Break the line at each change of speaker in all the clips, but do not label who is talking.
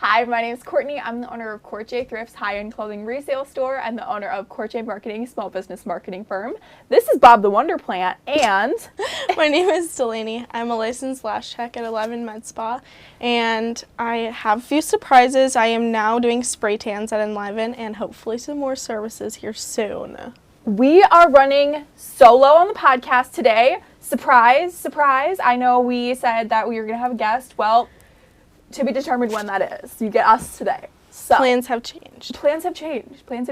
Hi, my name is Courtney. I'm the owner of CourtJThrifts high-end clothing resale store and the owner of CourtJMarketing small business marketing firm. This is Bob the Wonder Plant, and
my name is Delaney. I'm a licensed lash tech at Enliven Medspa, and I have a few surprises. I am now doing spray tans at Enliven and hopefully some more services here soon.
We are running solo on the podcast today. Surprise, surprise. I know we said that we were going to have a guest. Well, to be determined when that is. You get us today. So
plans have changed.
Plans have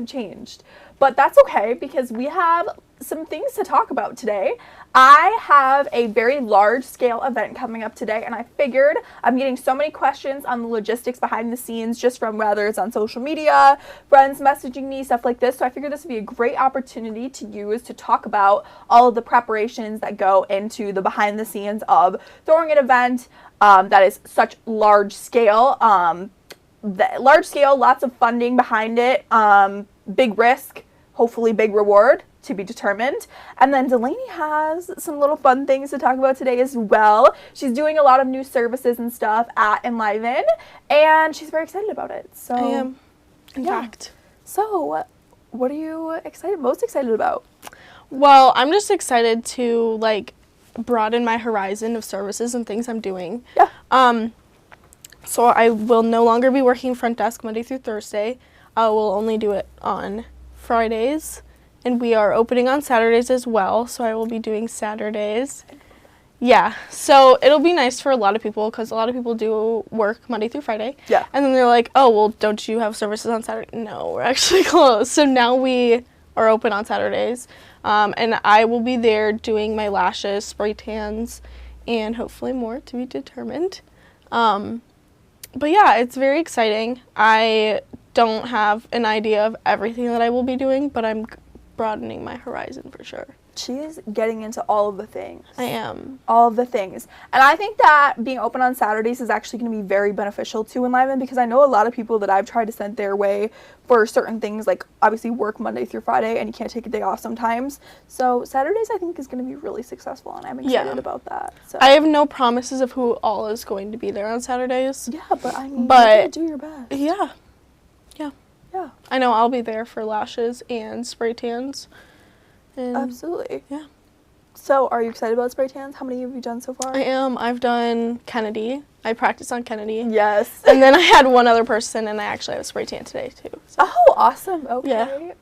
changed. But that's okay because we have some things to talk about today. I have a very large scale event coming up today, and I figured I'm getting so many questions on the logistics behind the scenes just from whether it's on social media, friends messaging me, stuff like this. So I figured this would be a great opportunity to use to talk about all of the preparations that go into the behind the scenes of throwing an event that is such large scale. Large scale, lots of funding behind it, big risk, hopefully big reward to be determined. And then Delaney has some little fun things to talk about today as well. She's doing a lot of new services and stuff at Enliven, and she's very excited about it. So
I am, in fact.
So what are you most excited about?
Well, I'm just excited to broaden my horizon of services and things I'm doing.
Yeah.
So I will no longer be working front desk Monday through Thursday. I will only do it on Fridays, and we are opening on Saturdays as well, so I will be doing Saturdays. Yeah, so it'll be nice for a lot of people because a lot of people do work Monday through Friday.
Yeah.
And then they're like, oh, well, don't you have services on Saturday? No, we're actually closed. So now we are open on Saturdays, and I will be there doing my lashes, spray tans, and hopefully more to be determined. But yeah, it's very exciting. I don't have an idea of everything that I will be doing, but I'm broadening my horizon for sure.
She is getting into all of the things.
I am.
All of the things. And I think that being open on Saturdays is actually going to be very beneficial to Enliven because I know a lot of people that I've tried to send their way for certain things, like obviously work Monday through Friday and you can't take a day off sometimes. So Saturdays I think is going to be really successful, and I'm excited about that. So
I have no promises of who all is going to be there on Saturdays.
Yeah, but I mean, you gotta do your best.
Yeah. I know I'll be there for lashes and spray tans. And
absolutely.
Yeah.
So are you excited about spray tans? How many have you done so far?
I am. I've done Kennedy. I practiced on Kennedy.
Yes.
And then I had one other person, and I actually have a spray tan today too. So.
Oh, awesome. Okay.
Yeah.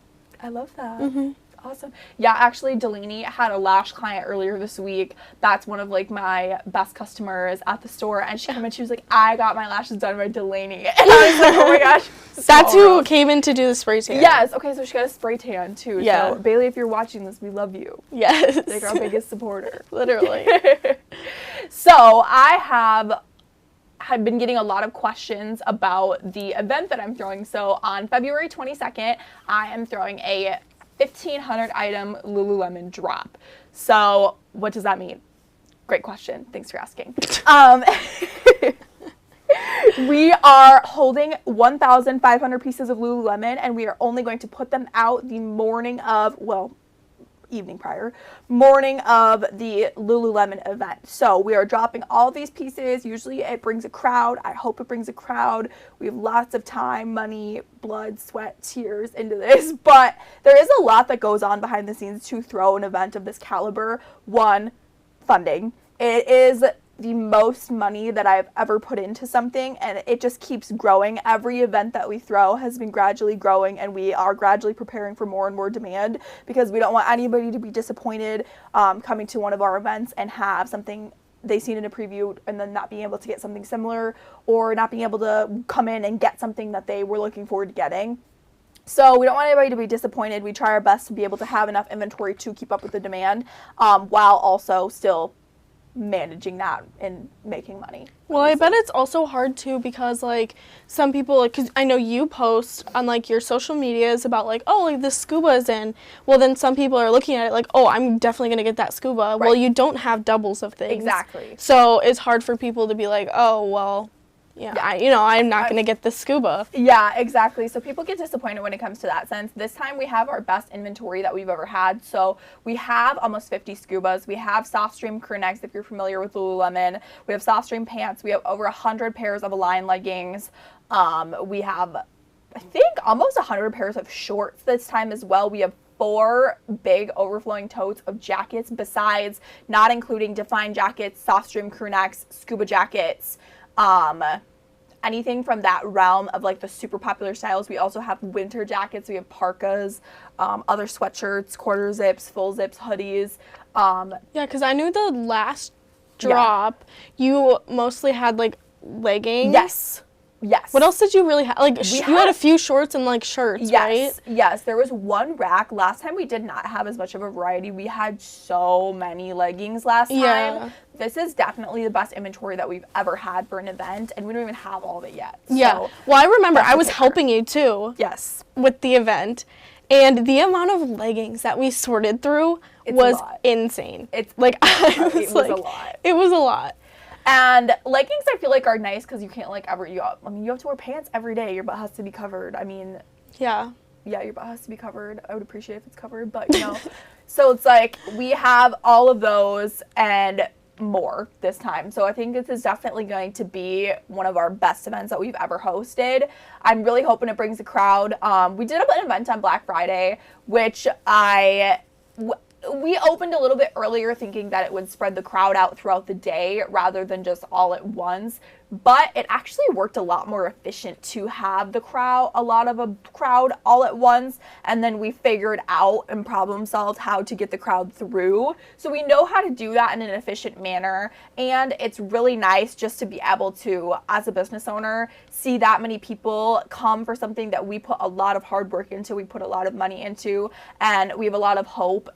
I love that.
Mm-hmm.
Awesome. Yeah, actually, Delaney had a lash client earlier this week. That's one of my best customers at the store, and she came in. She was like, "I got my lashes done by Delaney," and I was like, "Oh my gosh!"
That's who came in to do the spray tan.
Yes. Okay, so she got a spray tan too.
Yeah.
So Bailey, if you're watching this, we love you.
Yes.
Like our biggest supporter.
Literally.
So I have been getting a lot of questions about the event that I'm throwing. So on February 22nd, I am throwing a 1,500 item Lululemon drop. So what does that mean? Great question. Thanks for asking. We are holding 1,500 pieces of Lululemon, and we are only going to put them out the morning of, evening prior, morning of the Lululemon event. So we are dropping all these pieces. Usually it brings a crowd. I hope it brings a crowd. We have lots of time, money, blood, sweat, tears into this, but there is a lot that goes on behind the scenes to throw an event of this caliber. One, funding. It is the most money that I've ever put into something, and it just keeps growing. Every event that we throw has been gradually growing, and we are gradually preparing for more and more demand because we don't want anybody to be disappointed coming to one of our events and have something they've seen in a preview and then not being able to get something similar, or not being able to come in and get something that they were looking forward to getting. So we don't want anybody to be disappointed. We try our best to be able to have enough inventory to keep up with the demand while also still managing that and making money.
Well, I bet it's also hard too because some people, because I know you post on your social medias about this scuba is in. Well, then some people are looking at it oh, I'm definitely gonna get that scuba. Right. Well, you don't have doubles of things.
Exactly.
So it's hard for people to be oh, well, yeah, I'm not going to get the scuba.
Yeah, exactly. So people get disappointed when it comes to that sense. This time we have our best inventory that we've ever had. So we have almost 50 scubas. We have soft stream crew necks, if you're familiar with Lululemon. We have soft stream pants. We have over 100 pairs of Align leggings. We have, I think, almost 100 pairs of shorts this time as well. We have 4 big overflowing totes of jackets, besides not including defined jackets, soft stream crew necks, scuba jackets, anything from that realm of like the super popular styles. We also have winter jackets. We have parkas, other sweatshirts, quarter zips, full zips, hoodies.
Yeah, because I knew the last drop, you mostly had like leggings.
Yes.
What else did you really have? Like, you had a few shorts and, like, shirts, right?
Yes. There was one rack. Last time we did not have as much of a variety. We had so many leggings last time.
Yeah.
This is definitely the best inventory that we've ever had for an event, and we don't even have all of it yet.
Yeah.
So
well, I remember I was helping you, too.
Yes.
With the event. And the amount of leggings that we sorted through was insane.
It
was
a lot.
It was a lot.
And leggings, I feel like, are nice because you can't, like, you have to wear pants every day. Your butt has to be covered. I mean,
yeah,
your butt has to be covered. I would appreciate if it's covered, but, So it's like we have all of those and more this time. So I think this is definitely going to be one of our best events that we've ever hosted. I'm really hoping it brings a crowd. We did an event on Black Friday, which we opened a little bit earlier thinking that it would spread the crowd out throughout the day rather than just all at once. But it actually worked a lot more efficient to have a crowd all at once. And then we figured out and problem solved how to get the crowd through. So we know how to do that in an efficient manner. And it's really nice just to be able to, as a business owner, see that many people come for something that we put a lot of hard work into, we put a lot of money into, and we have a lot of hope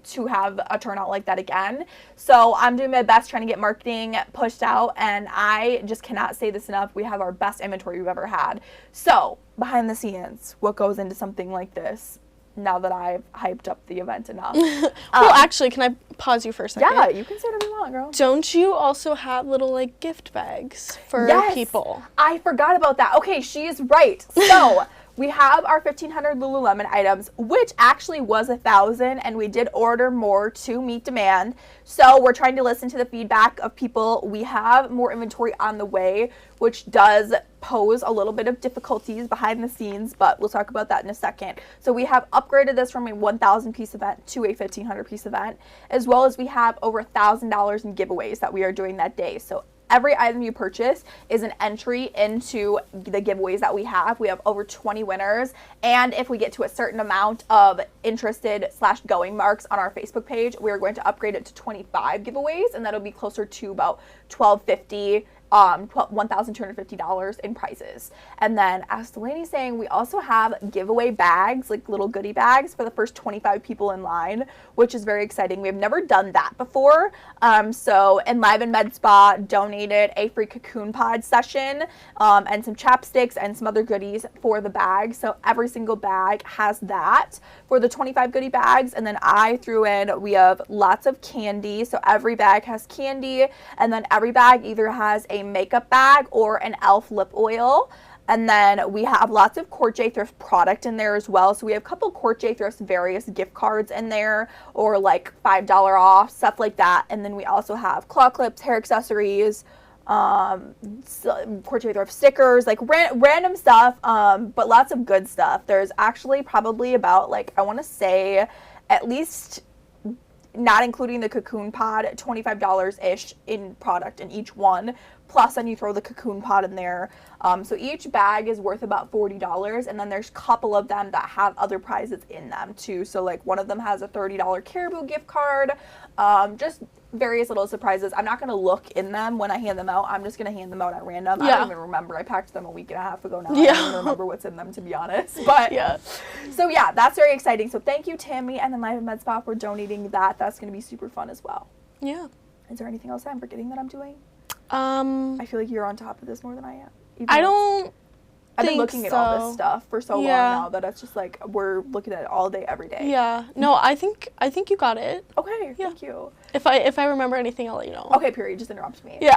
to have a turnout like that again. So I'm doing my best trying to get marketing pushed out, and I just cannot say this enough. We have our best inventory we've ever had. So behind the scenes, what goes into something like this now that I've hyped up the event enough?
Well, actually, can I pause you for a second?
Yeah, you can say whatever you want, girl.
Don't you also have little, like, gift bags for people?
I forgot about that. Okay, she's right. So we have our 1,500 Lululemon items, which actually was 1,000, and we did order more to meet demand. So we're trying to listen to the feedback of people. We have more inventory on the way, which does pose a little bit of difficulties behind the scenes, but we'll talk about that in a second. So we have upgraded this from a 1,000 piece event to a 1,500 piece event, as well as we have over $1,000 in giveaways that we are doing that day. So every item you purchase is an entry into the giveaways that we have. We have over 20 winners, and if we get to a certain amount of interested/going marks on our Facebook page, we are going to upgrade it to 25 giveaways, and that'll be closer to about $1,250. $1,250 in prizes. And then, as Delaney's saying, we also have giveaway bags, like little goodie bags for the first 25 people in line, which is very exciting. We have never done that before. So Enliven Medspa donated a free cocoon pod session and some chapsticks and some other goodies for the bag. So every single bag has that for the 25 goodie bags. And then I threw in, we have lots of candy. So every bag has candy, and then every bag either has a makeup bag or an e.l.f. lip oil. And then we have lots of CourtJThrift product in there as well. So we have a couple CourtJThrifts various gift cards in there, or like $5 off, stuff like that. And then we also have claw clips, hair accessories, CourtJThrift stickers, like random stuff, but lots of good stuff. There's actually probably about, like, I want to say at least, not including the cocoon pod, $25-ish in product in each one. Plus, then you throw the cocoon pod in there. So each bag is worth about $40, and then there's a couple of them that have other prizes in them too. So like one of them has a $30 Caribou gift card, just various little surprises. I'm not going to look in them when I hand them out. I'm just going to hand them out at random. I don't even remember. I packed them a week and a half ago now. I don't even remember what's in them, to be honest. But so yeah, that's very exciting. So thank you, Tammy and Enliven Medspa, for donating that. That's going to be super fun as well.
Yeah.
Is there anything else I'm forgetting that I'm doing?
I
feel like you're on top of this more than I am. I've been looking at all this stuff for so long now that it's just like we're looking at it all day, every day.
Yeah. No, I think you got it.
Okay. Yeah. Thank you.
If I remember anything, I'll let you know.
Okay. Period. Just interrupt me.
Yeah.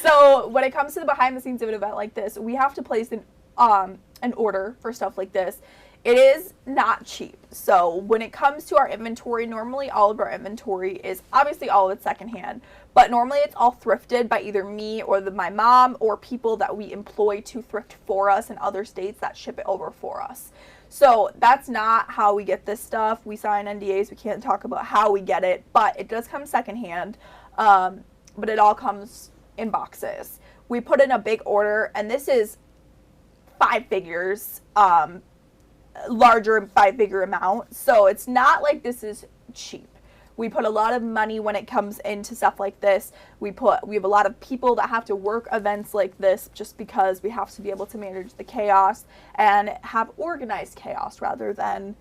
So when it comes to the behind the scenes of an event like this, we have to place an order for stuff like this. it is not cheap. So when it comes to our inventory, normally all of our inventory is obviously all of it secondhand, but normally it's all thrifted by either me or my mom or people that we employ to thrift for us in other states that ship it over for us. So that's not how we get this stuff. We sign NDAs. We can't talk about how we get it, but it does come secondhand. But it all comes in boxes. We put in a big order, and this is 5 figures, larger 5-figure amount. So it's not like this is cheap. We put a lot of money when it comes into stuff like this. We have a lot of people that have to work events like this just because we have to be able to manage the chaos and have organized chaos rather than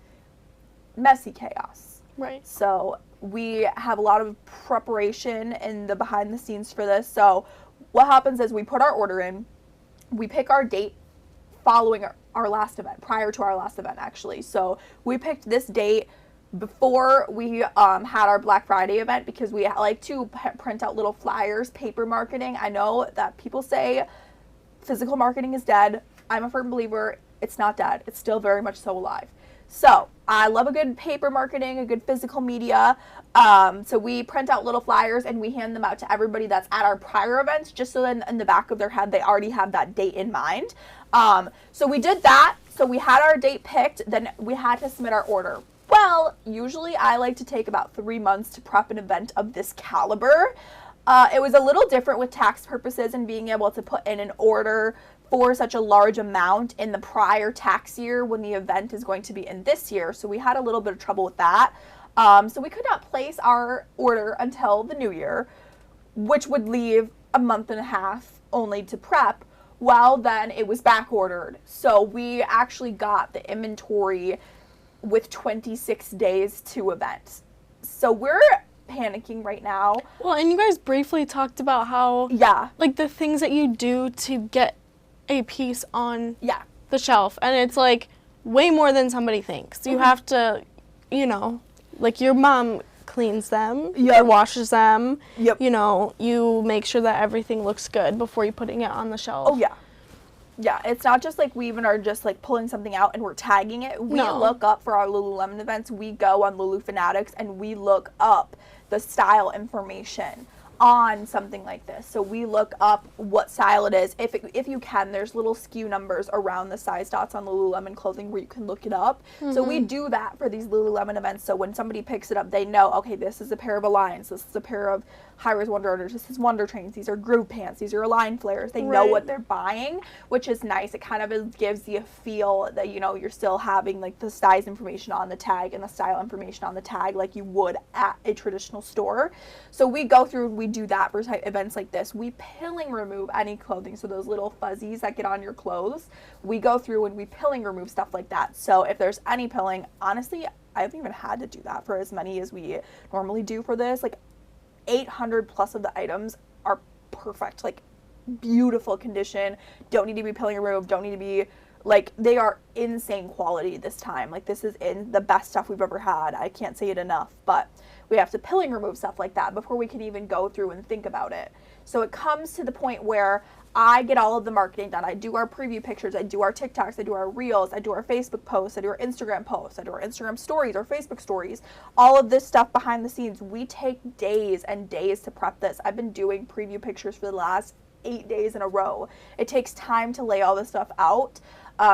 messy chaos.
Right.
So we have a lot of preparation in the behind the scenes for this. So what happens is we put our order in, we pick our date following our last event, prior to our last event actually. So we picked this date before we had our Black Friday event because we like to print out little flyers, paper marketing. I know that people say physical marketing is dead. I'm a firm believer it's not dead. It's still very much so alive. So I love a good paper marketing, a good physical media. So we print out little flyers and we hand them out to everybody that's at our prior events, just so then in the back of their head they already have that date in mind. So we did that. So we had our date picked, then we had to submit our order. Well, usually I like to take about 3 months to prep an event of this caliber. It was a little different with tax purposes and being able to put in an order for such a large amount in the prior tax year when the event is going to be in this year. So we had a little bit of trouble with that. So we could not place our order until the new year, which would leave a month and a half only to prep. Well, then it was back ordered. So we actually got the inventory with 26 days to event. So we're panicking right now.
Well, and you guys briefly talked about how, like the things that you do to get a piece on the shelf, and it's like way more than somebody thinks. You have to, you know, like your mom cleans them, or washes them, you know, you make sure that everything looks good before you putting it on the shelf.
Oh, yeah, it's not just like we even are just like pulling something out and we're tagging it. We look up for our Lululemon events. We go on Lulu Fanatics and we look up the style information on something like this. So we look up what style it is. If you can, there's little SKU numbers around the size dots on Lululemon clothing where you can look it up. So we do that for these Lululemon events. So when somebody picks it up, they know, okay, this is a pair of Aligns, this is a pair of high-rise Wonder Unders, this is Wonder Trains, these are Groove Pants, these are Align Flares. They know what they're buying, which is nice. It kind of gives you a feel that, you know, you're still having like the size information on the tag and the style information on the tag like you would at a traditional store. So we go through, we do that for events like this. We pilling remove any clothing, so those little fuzzies that get on your clothes, we go through and we pilling remove stuff like that. So if there's any pilling, honestly, I haven't even had to do that for as many as we normally do for this. Like 800 plus of the items are perfect, like beautiful condition, don't need to be pilling removed, don't need to be, like, they are insane quality this time. Like, this is in the best stuff we've ever had. I can't say it enough, but we have to pilling remove stuff like that before we can even go through and think about it. So it comes to the point where I get all of the marketing done. I do our preview pictures, I do our TikToks, I do our Reels, I do our Facebook posts, I do our Instagram posts, I do our Instagram stories, our Facebook stories, all of this stuff behind the scenes. We take days and days to prep this. I've been doing preview pictures for the last 8 days in a row. It takes time to lay all this stuff out.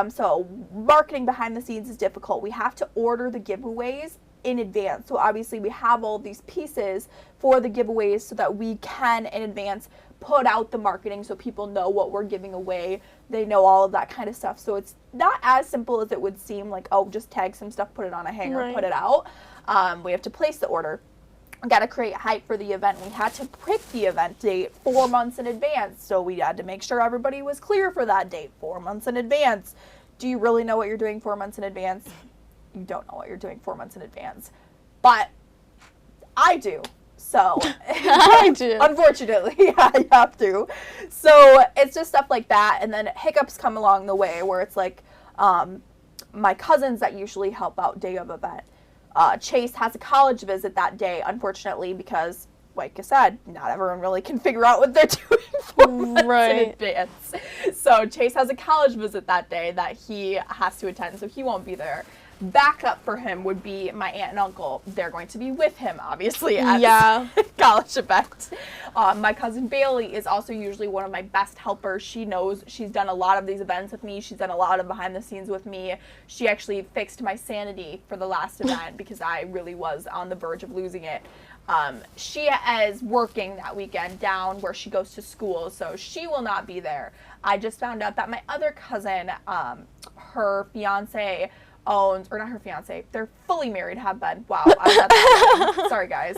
So marketing behind the scenes is difficult. We have to order the giveaways in advance. So obviously we have all these pieces for the giveaways so that we can in advance put out the marketing so people know what we're giving away. They know all of that kind of stuff. So it's not as simple as it would seem, like, oh, just tag some stuff, put it on a hanger, put it out. We have to place the order. We got to create hype for the event. We had to pick the event date 4 months in advance. So we had to make sure everybody was clear for that date 4 months in advance. Do you really know what you're doing 4 months in advance? You don't know what you're doing 4 months in advance. But I do. So
I do.
Unfortunately, I have to. So it's just stuff like that. And then hiccups come along the way where it's like my cousins that usually help out day of event. Chase has a college visit that day, unfortunately, because like I said, not everyone really can figure out what they're doing 4 months in advance. So Chase has a college visit that day that he has to attend, so he won't be there. Backup for him would be my aunt and uncle. They're going to be with him, obviously, at this college event. My cousin Bailey is also usually one of my best helpers. She knows, she's done a lot of these events with me. She's done a lot of behind the scenes with me. She actually fixed my sanity for the last event because I really was on the verge of losing it. She is working that weekend down where she goes to school, so she will not be there. I just found out that my other cousin, her fiance owns, or not her fiance, they're fully married, have been. Wow, I said that wrong. Sorry, guys.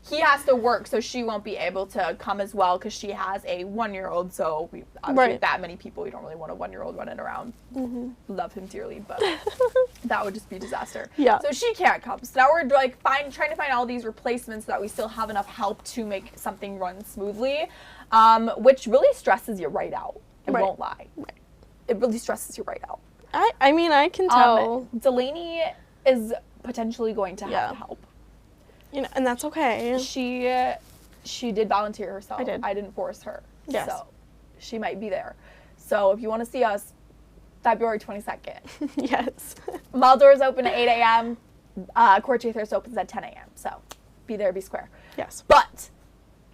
He has to work, so she won't be able to come as well because she has a 1-year-old. So we obviously that many people, we don't really want a 1-year-old running around. Love him dearly, but that would just be disaster.
Yeah.
So she can't come. So now we're like trying to find all these replacements so that we still have enough help to make something run smoothly, which really stresses you right out. I won't lie. It really stresses you right out.
I mean, I can tell.
Delaney is potentially going to have to help.
You know, and that's okay.
She did volunteer herself. I didn't force her.
Yes.
So she might be there. So if you want to see us, February 22nd.
Yes.
Mall doors open at 8 a.m. CourtJThrifts opens at 10 a.m. So be there, be square.
Yes.
But,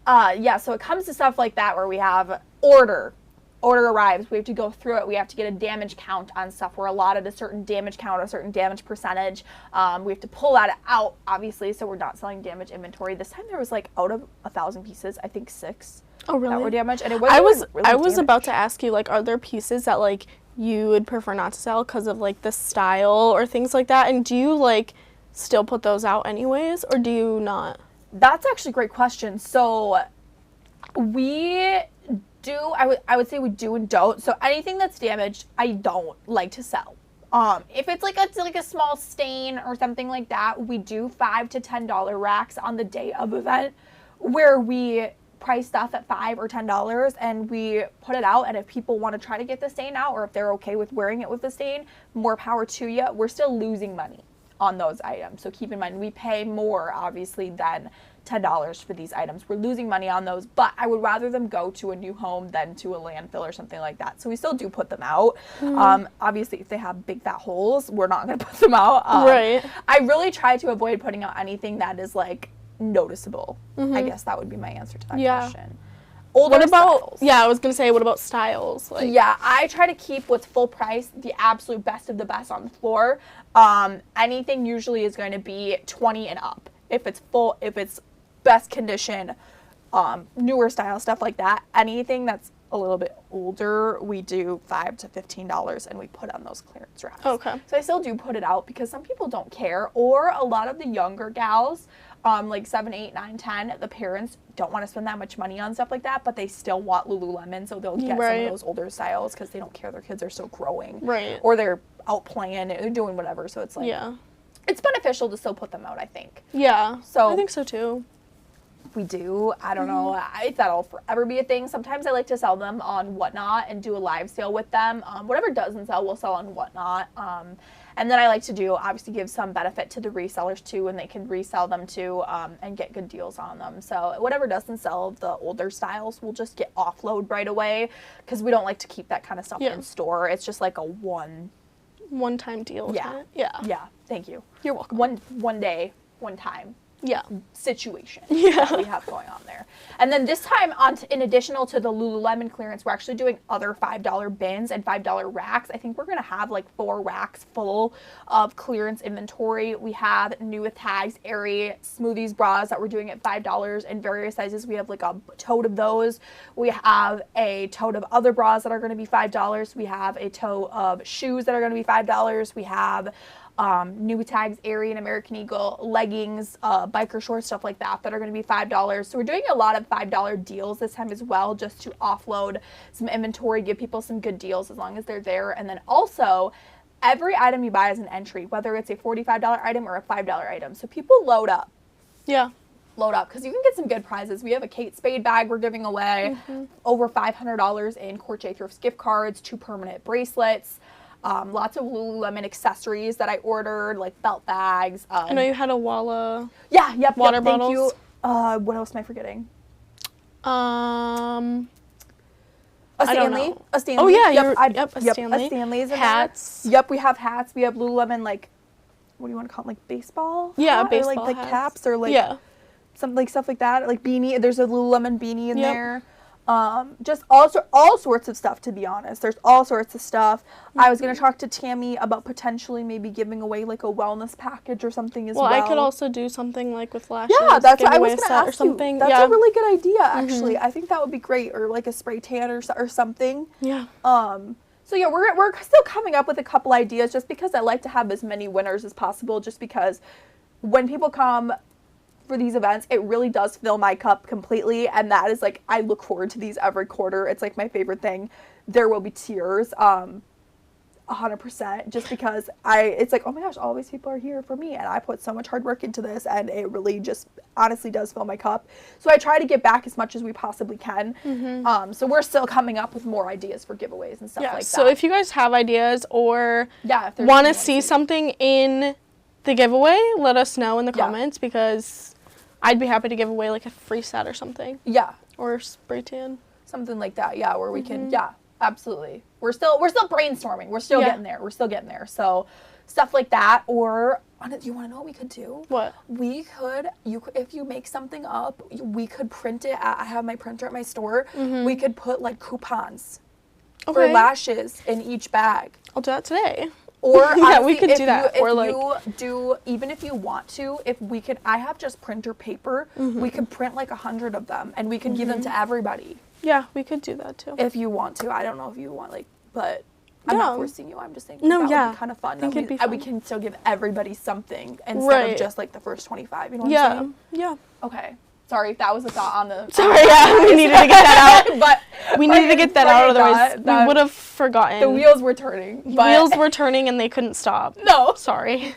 so it comes to stuff like that where we have order arrives, we have to go through it, we have to get a damage count on stuff. We're allotted a certain damage count, a certain damage percentage. We have to pull that out, obviously, so we're not selling damage inventory. This time there was like out of 1,000 pieces, I think 6 that were damaged, and it wasn't
I was about to ask you, like, are there pieces that like you would prefer not to sell because of like the style or things like that, and do you like still put those out anyways, or do you not?
That's actually a great question. So we do, I would say we do and don't. So anything that's damaged, I don't like to sell. If it's like a small stain or something like that, we do $5 to $10 racks on the day of event where we price stuff at $5 or $10 and we put it out. And if people want to try to get the stain out, or if they're okay with wearing it with the stain, more power to you. We're still losing money on those items. So keep in mind, we pay more obviously than $10 for these items. We're losing money on those, but I would rather them go to a new home than to a landfill or something like that. So we still do put them out. Obviously, if they have big fat holes, we're not going to put them out.
Right.
I really try to avoid putting out anything that is like noticeable. I guess that would be my answer to that question. Older styles.
Yeah, I was going to say, what about styles? Like,
yeah, I try to keep what's full price, the absolute best of the best on the floor. Anything usually is going to be 20 and up. If it's full, if it's best condition, newer style, stuff like that. Anything that's a little bit older, we do $5 to $15 and we put on those clearance racks.
Okay.
So I still do put it out because some people don't care, or a lot of the younger gals, like 7, 8, 9, 10, the parents don't want to spend that much money on stuff like that, but they still want Lululemon, so they'll get some of those older styles because they don't care, their kids are still growing.
Right.
Or they're out playing, they're doing whatever, so it's like, it's beneficial to still put them out, I think.
Yeah,
so
I think so too.
We do. I don't know if that'll forever be a thing. Sometimes I like to sell them on Whatnot and do a live sale with them. Whatever doesn't sell, we'll sell on Whatnot. And then I like to do, obviously, give some benefit to the resellers too, and they can resell them too, and get good deals on them. So whatever doesn't sell, the older styles, will just get offload right away because we don't like to keep that kind of stuff in store. It's just like a
one-time deal.
Yeah. Thank you.
You're welcome.
One day, one time. Situation that we have going on there. And then this time, in additional to the Lululemon clearance, we're actually doing other $5 bins and $5 racks. I think we're going to have like 4 racks full of clearance inventory. We have new with tags, Airy Smoothies bras that we're doing at $5 in various sizes. We have like a tote of those. We have a tote of other bras that are going to be $5. We have a tote of shoes that are going to be $5. We have new tags, Airy and American Eagle, leggings, biker shorts, stuff like that are going to be $5. So we're doing a lot of $5 deals this time as well, just to offload some inventory, give people some good deals as long as they're there. And then also, every item you buy is an entry, whether it's a $45 item or a $5 item. So people load up.
Yeah.
Load up, because you can get some good prizes. We have a Kate Spade bag we're giving away, over $500 in CourtJThrifts gift cards, 2 permanent bracelets. lots of Lululemon accessories that I ordered, like belt bags.
I know you had a Walla.
Yeah, yep.
Water
Thank
bottles.
you. What else am I forgetting?
I don't know.
A Stanley.
Oh yeah,
Yep,
a Stanley.
A Stanley's in
hats.
There. Yep, we have hats. We have Lululemon, like, what do you want to call them? Like baseball?
Yeah,
hat?
baseball
Or like
hats.
caps or like some like stuff like that. Like beanie. There's a Lululemon beanie in there. Just all sorts of stuff, to be honest. There's all sorts of stuff. I was going to talk to Tammy about potentially maybe giving away like a wellness package or something as well.
Well, I could also do something like with lashes.
Yeah, that's what I was
going
going
to
ask
or something.
you. That's a really good idea, actually. I think that would be great, or like a spray tan or something.
Yeah.
So yeah, we're still coming up with a couple ideas, just because I like to have as many winners as possible, just because when people come for these events, it really does fill my cup completely, and that is like, I look forward to these every quarter. It's like my favorite thing. There will be tears, 100%, just because it's like, oh my gosh, all these people are here for me, and I put so much hard work into this, and it really just honestly does fill my cup. So I try to give back as much as we possibly can. So we're still coming up with more ideas for giveaways and stuff like that.
So if you guys have ideas or
if
want to see something in the giveaway, let us know in the comments, because I'd be happy to give away like a free set or something.
Yeah.
Or a spray tan.
Something like that, yeah, where we can, absolutely. We're still brainstorming. We're still getting there. We're still getting there. So stuff like that. Or, do you want to know what we could do?
What?
We could, if you make something up, we could print it. I have my printer at my store. We could put like coupons for lashes in each bag.
I'll do that today.
Or
yeah, we could do that.
Or like, even if you want to, I have just printer paper. We could print like 100 of them, and we could give them to everybody.
Yeah, we could do that too.
If you want to. I don't know if you want, like, but I'm not forcing you. I'm just saying
that
would be kind of fun.
I think it'd be fun.
We can still give everybody something instead of just like the first 25. You know what I'm saying?
Yeah.
Okay. Sorry, that was a thought on the...
Sorry, we needed to get that out.
But
we needed to get that out, otherwise we would have forgotten.
The wheels were turning.
Wheels were turning and they couldn't stop.
No.
Sorry.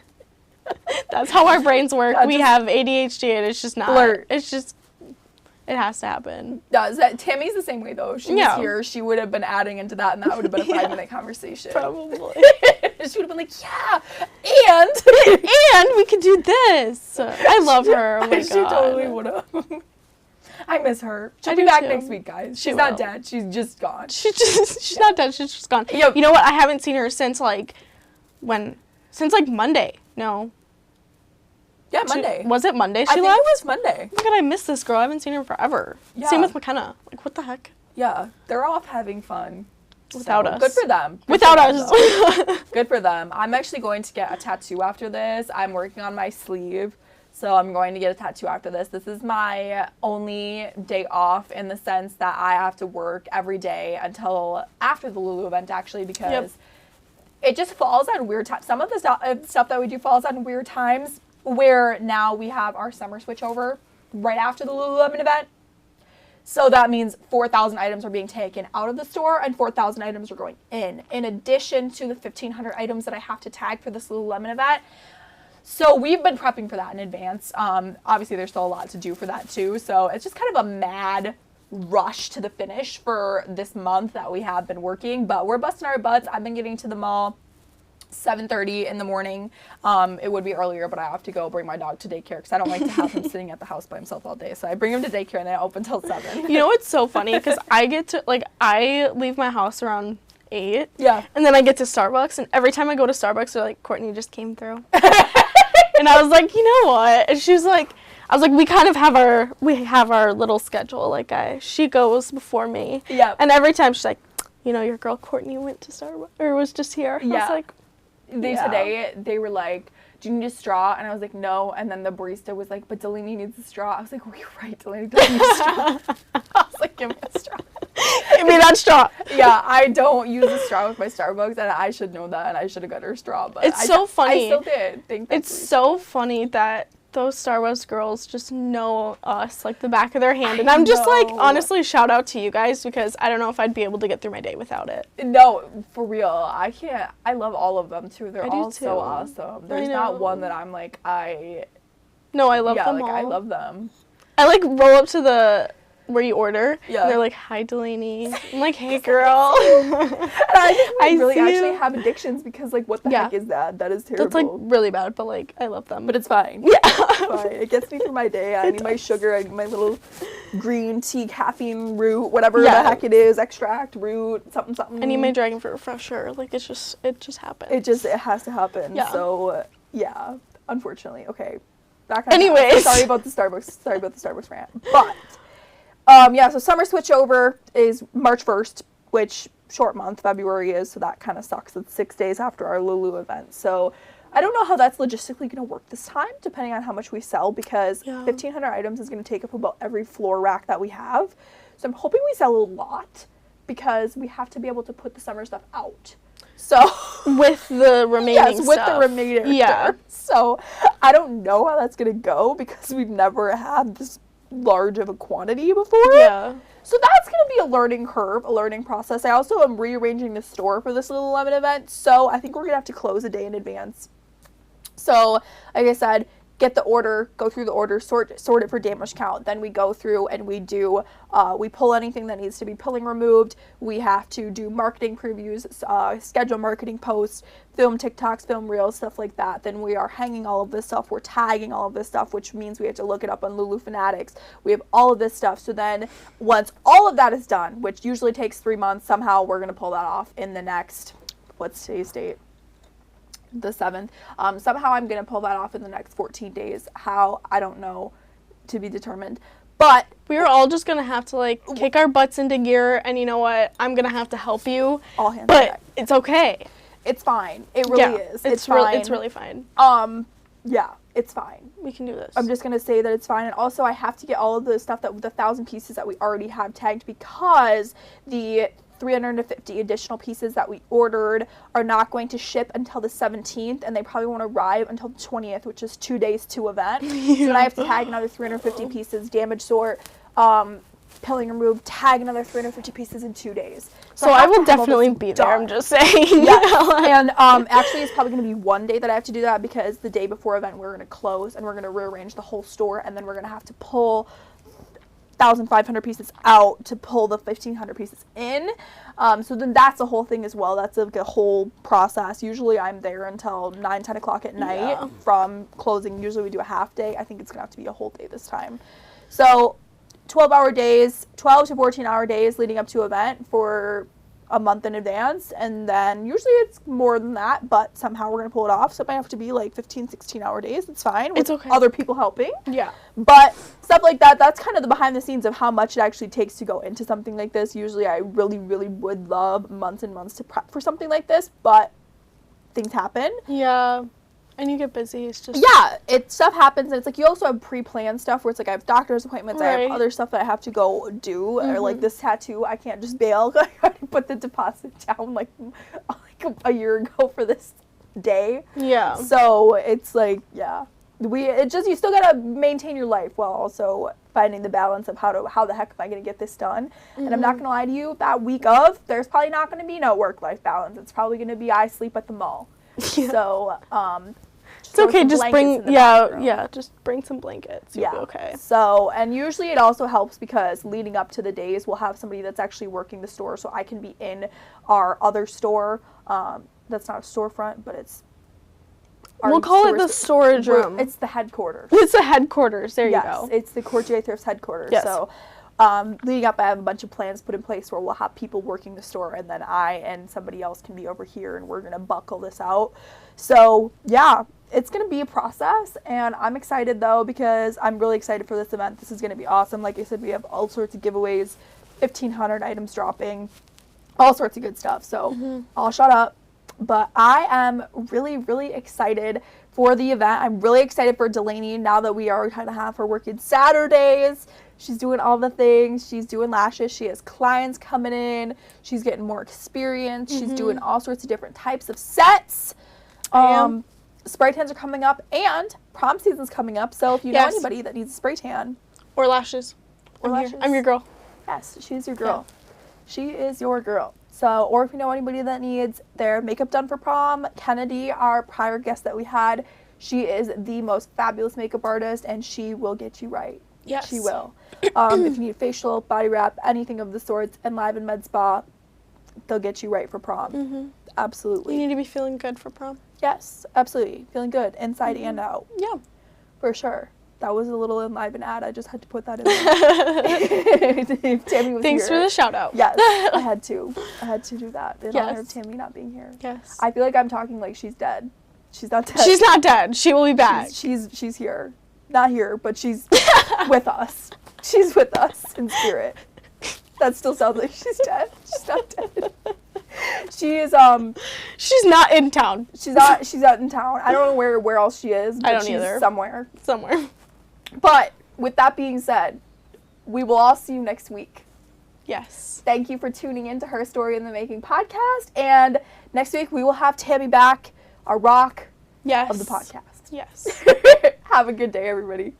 That's how our brains work. We have ADHD and it's just not...
Blurt.
It's just... It has to happen.
Tammy's the same way, though. If she was here, she would have been adding into that, and that would have been a 5-minute conversation.
Probably.
She would have been like,
and we could do this. I love her. Oh my God.
She totally would have. I miss her. She'll be back next week, guys. She's not dead. She's just gone.
She's not dead. She's just gone.
Yep.
You know what? I haven't seen her since like Monday. No.
Yeah, Monday.
Was it Monday
I think
left?
it was Monday.
Oh my God, I miss this girl. I haven't seen her forever.
Yeah.
Same with McKenna. Like, what the heck?
Yeah, they're off having fun.
Without us.
Good for them.
Without us.
Good for them. I'm actually going to get a tattoo after this. I'm working on my sleeve, so I'm going to get a tattoo after this. This is my only day off, in the sense that I have to work every day until after the Lulu event, actually, because it just falls on weird times. Some of the stuff that we do falls on weird times, where now we have our summer switchover right after the Lululemon event. So that means 4,000 items are being taken out of the store and 4,000 items are going in addition to the 1,500 items that I have to tag for this Lululemon event. So we've been prepping for that in advance. Obviously, there's still a lot to do for that too. So it's just kind of a mad rush to the finish for this month that we have been working. But we're busting our butts. I've been getting to the mall 7:30 in the morning. It would be earlier, but I have to go bring my dog to daycare because I don't like to have him sitting at the house by himself all day. So I bring him to daycare and then I open till 7.
You know what's so funny? Because I leave my house around 8.
Yeah.
And then I get to Starbucks, and every time I go to Starbucks, they're like, Courtney just came through. And I was like, you know what? And she was like, I was like, we have our little schedule. Like, she goes before me.
Yeah.
And every time she's like, you know, your girl Courtney went to Starbucks, or was just here.
Yeah.
I was like,
Today, they were like, do you need a straw? And I was like, no. And then the barista was like, but Delaney needs a straw. I was like, oh, you're right. Delaney doesn't need a straw. I was like, give me a straw.
Give me that straw.
Yeah, I don't use a straw with my Starbucks, and I should know that, and I should have got her a straw. But
it's so funny.
I still did.
It's so funny that those Starbucks girls just know us like the back of their hand. And I'm just like, honestly, shout out to you guys, because I don't know if I'd be able to get through my day without it.
No, for real. I can't. I love all of them too. They're all so awesome. There's not one that I'm like,
No, I love them all.
I love them.
I like roll up to the where you order.
Yeah.
And they're like, "Hi, Delaney." I'm like, "Hey, girl."
And I think we really
see
actually
you.
have addictions because, like, what the
Yeah.
heck is that? That is terrible.
That's like really bad, but like I love them.
But it's fine.
yeah.
It's fine. It gets me through my day. I need my sugar. I need my little green tea, caffeine root, whatever
Yeah.
the heck it is, extract, root, something, something.
I need my dragon fruit refresher. Like it just happens.
It has to happen.
Yeah.
So, yeah, unfortunately. Okay. Back on
Anyways.
Sorry about the Starbucks rant. But, yeah, so summer switchover is March 1st, which short month February is, so that kind of sucks. It's 6 days after our Lulu event. So, I don't know how that's logistically going to work this time, depending on how much we sell, because 1,500 items is going to take up about every floor rack that we have. So I'm hoping we sell a lot, because we have to be able to put the summer stuff out. So
with the remaining
yes, with
stuff.
the remainder.
Yeah.
So I don't know how that's going to go, because we've never had this large of a quantity before.
Yeah.
So that's going to be a learning curve, a learning process. I also am rearranging the store for this Lululemon event, so I think we're going to have to close a day in advance. So, like I said, get the order, go through the order, sort it for damage count. Then we go through and we do, we pull anything that needs to be pulling removed. We have to do marketing previews, schedule marketing posts, film TikToks, film reels, stuff like that. Then we are hanging all of this stuff. We're tagging all of this stuff, which means we have to look it up on Lulu Fanatics. We have all of this stuff. So then once all of that is done, which usually takes 3 months, somehow we're going to pull that off in the next, what's today's date? The 7th. Somehow I'm going to pull that off in the next 14 days. How, I don't know, to be determined. But
we're all just going to have to like kick our butts into gear, and you know what? I'm going to have to help you.
All hands on
but
deck.
it's okay.
It's fine. It really is. It's fine.
It's really fine.
Yeah, it's fine.
We can do this.
I'm just going to say that it's fine. And also I have to get all of the stuff that, the 1,000 pieces that we already have tagged, because the 350 additional pieces that we ordered are not going to ship until the 17th, and they probably won't arrive until the 20th, which is 2 days to event. Yeah. So then I have to tag another 350 pieces, damage sort, pilling remove, tag another 350 pieces in 2 days.
So I will definitely be there, I'm just saying.
Yeah. And actually it's probably going to be one day that I have to do that, because the day before event we're going to close and we're going to rearrange the whole store, and then we're going to have to pull 1,500 pieces out to pull the 1,500 pieces in. So then that's the whole thing as well. That's like a whole process. Usually I'm there until 9, 10 o'clock at night from closing. Usually we do a half day. I think it's going to have to be a whole day this time. So 12-hour days, 12 to 14-hour days leading up to event for a month in advance, and then usually it's more than that, but somehow we're going to pull it off, so it might have to be like 15, 16-hour days. It's fine. With
it's okay.
Other people helping.
Yeah.
But stuff like that, that's kind of the behind the scenes of how much it actually takes to go into something like this. Usually I really, really would love months and months to prep for something like this, but things happen.
Yeah. And you get busy. It's just
Stuff happens, and it's like you also have pre-planned stuff where it's like I have doctor's appointments,
right.
I have other stuff that I have to go do, or like this tattoo, I can't just bail. I already put the deposit down like a year ago for this day.
Yeah.
So it's like you still gotta maintain your life while also finding the balance of how the heck am I gonna get this done. And I'm not gonna lie to you, that week of, there's probably not gonna be no work-life balance. It's probably gonna be I sleep at the mall. So
it's okay, just bring just bring some blankets. You'll be okay.
So, and usually it also helps because leading up to the days we'll have somebody that's actually working the store, so I can be in our other store. That's not a storefront, but it's
we'll call it the storage room.
It's the headquarters.
It's the headquarters. There you go.
It's the CourtJThrifts headquarters.
Yes.
So leading up, I have a bunch of plans put in place where we'll have people working the store, and then I and somebody else can be over here, and we're going to buckle this out. So, yeah, it's going to be a process, and I'm excited, though, because I'm really excited for this event. This is going to be awesome. Like I said, we have all sorts of giveaways, 1,500 items dropping, all sorts of good stuff. So, I'll shut up. But I am really, really excited for the event. I'm really excited for Delaney now that we are kind of have her working Saturdays. She's doing all the things. She's doing lashes. She has clients coming in. She's getting more experience. She's doing all sorts of different types of sets. Spray tans are coming up, and prom season's coming up. So if you know anybody that needs a spray tan
or lashes, I'm your girl.
Yes, she's your girl. Yeah. She is your girl. So, or if you know anybody that needs their makeup done for prom, Kennedy, our prior guest that we had, she is the most fabulous makeup artist, and she will get you right.
Yes.
She will. If you need facial, body wrap, anything of the sorts, Enliven Medspa, they'll get you right for prom.
Mm-hmm.
Absolutely.
You need to be feeling good for prom.
Yes, absolutely. Feeling good inside and out.
Yeah.
For sure. That was a little Enliven ad. I just had to put that in there. Tammy was
Thanks
here.
for the shout out.
Yes, I had to. I had to do that in honor of
Yes.
Tammy not being here.
Yes.
I feel like I'm talking like she's dead. She's not dead.
She's not dead. She will be back.
She's here. Not here, but she's with us. She's with us in spirit. That still sounds like she's dead. She's not dead. She is
She's not in town.
she's out in town. I don't know where else she is, but
I don't
she's
either.
somewhere.
Somewhere.
But with that being said, we will all see you next week.
Yes.
Thank you for tuning in to Her Story in the Making podcast. And next week we will have Tammy back, our rock
Yes.
of the podcast.
Yes.
Have a good day, everybody.